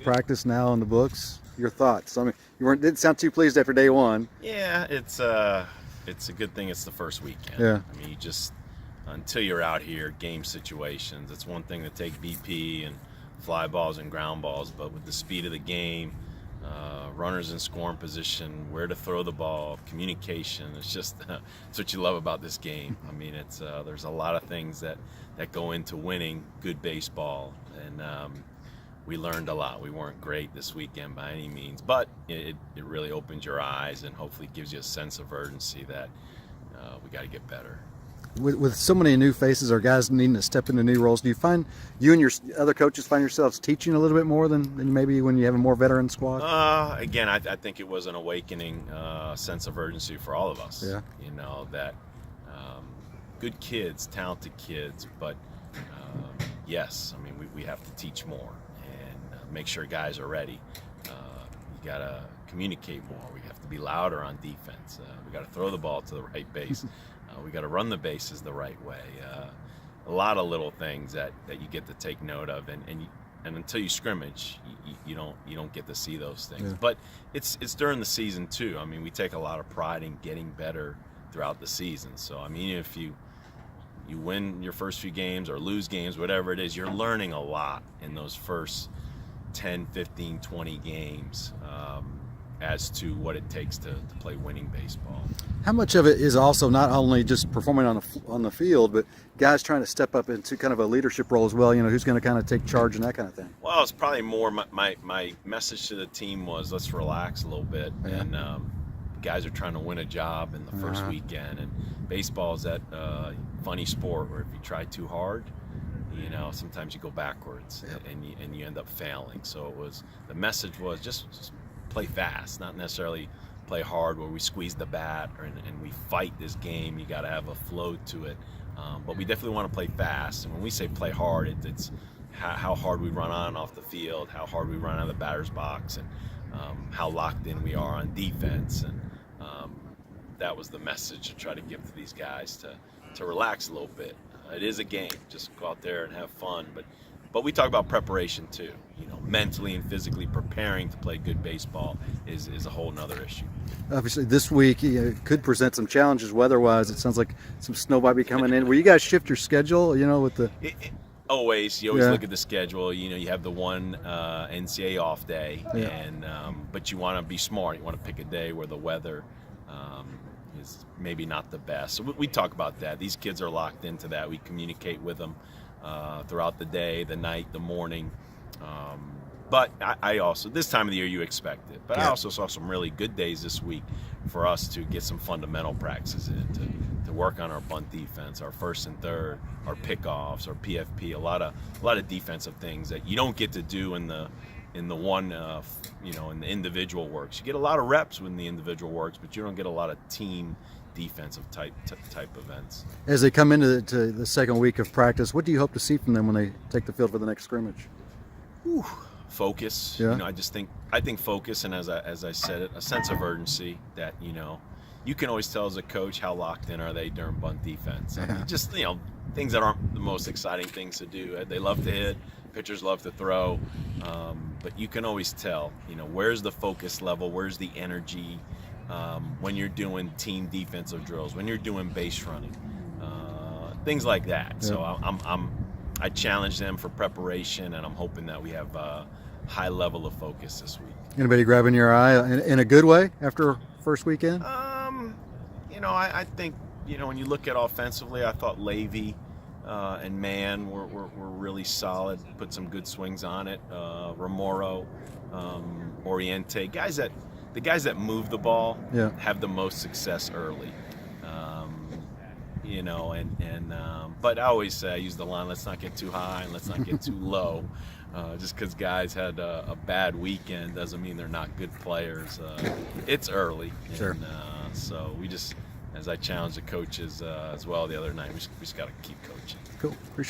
Practice now in the books. Your thoughts? I mean, didn't sound too pleased after day one. Yeah, it's a good thing it's the first weekend. Yeah. I mean, you just until you're out here, game situations. It's one thing to take BP and fly balls and ground balls, but with the speed of the game, runners in scoring position, where to throw the ball, communication. It's just it's what you love about this game. I mean, it's there's a lot of things that go into winning good baseball, and we learned a lot. We weren't great this weekend by any means, but it really opens your eyes and hopefully gives you a sense of urgency that we got to get better. With so many new faces or guys needing to step into new roles, do you find you and your other coaches find yourselves teaching a little bit more than maybe when you have a more veteran squad? Again, I think it was an awakening sense of urgency for all of us. Yeah. You know, that good kids, talented kids, but yes, I mean, we have to teach more and make sure guys are ready. You got to communicate more. We have to be louder on defense. We got to throw the ball to the right base. We got to run the bases the right way. A lot of little things that you get to take note of, and until you scrimmage, you don't get to see those things. Yeah. But it's during the season too. I mean, we take a lot of pride in getting better throughout the season. So I mean, if you win your first few games or lose games, whatever it is, you're learning a lot in those first 10, 15, 20 games as to what it takes to play winning baseball. How much of it is also not only just performing on the field, but guys trying to step up into kind of a leadership role as well? You know, who's going to kind of take charge and that kind of thing? Well, it's probably more my message to the team was let's relax a little bit. Yeah. And guys are trying to win a job in the first weekend, and baseball is that funny sport where if you try too hard, you know, sometimes you go backwards. Yep. and you end up failing. So the message was just play fast, not necessarily play hard where we squeeze the bat and we fight this game. You got to have a flow to it, but we definitely want to play fast. And when we say play hard, it's how hard we run on and off the field, how hard we run out of the batter's box, and how locked in we are on defense. And that was the message to try to give to these guys to relax a little bit. It is a game, just go out there and have fun, but we talk about preparation too. You know, mentally and physically preparing to play good baseball is a whole nother issue. Obviously, this week could present some challenges weather-wise. It sounds like some snow might be coming in. Will you guys shift your schedule? You know, with the always look at the schedule. You know, you have the one NCAA off day, and but you want to be smart. You want to pick a day where the weather is maybe not the best. So we talk about that. These kids are locked into that. We communicate with them throughout the day, the night, the morning. But I also, this time of the year, you expect it. But I also saw some really good days this week for us to get some fundamental practices in, to work on our bunt defense, our first and third, our pickoffs, our PFP, a lot of defensive things that you don't get to do in the one, in the individual works. You get a lot of reps when the individual works, but you don't get a lot of team defensive type events. As they come into the second week of practice, what do you hope to see from them when they take the field for the next scrimmage? Focus. Yeah. You know, I think focus, and as I said it, a sense of urgency that, you know, you can always tell as a coach how locked in are they during bunt defense. I mean, just, you know, things that aren't the most exciting things to do. They love to hit, pitchers love to throw, but you can always tell, you know, where's the focus level, where's the energy when you're doing team defensive drills, when you're doing base running, things like that. Yeah. So I challenge them for preparation, and I'm hoping that we have a high level of focus this week. Anybody grabbing your eye in a good way after first weekend? You know, I think, you know, when you look at offensively, I thought Levy and Mann were really solid, put some good swings on it. Ramoro, Oriente, the guys that move the ball have the most success early. You know, but I always say, I use the line, let's not get too high and let's not get too low. Just because guys had a bad weekend doesn't mean they're not good players. It's early. Sure. And, so we just, as I challenged the coaches as well the other night, we just got to keep coaching. Cool. Appreciate it.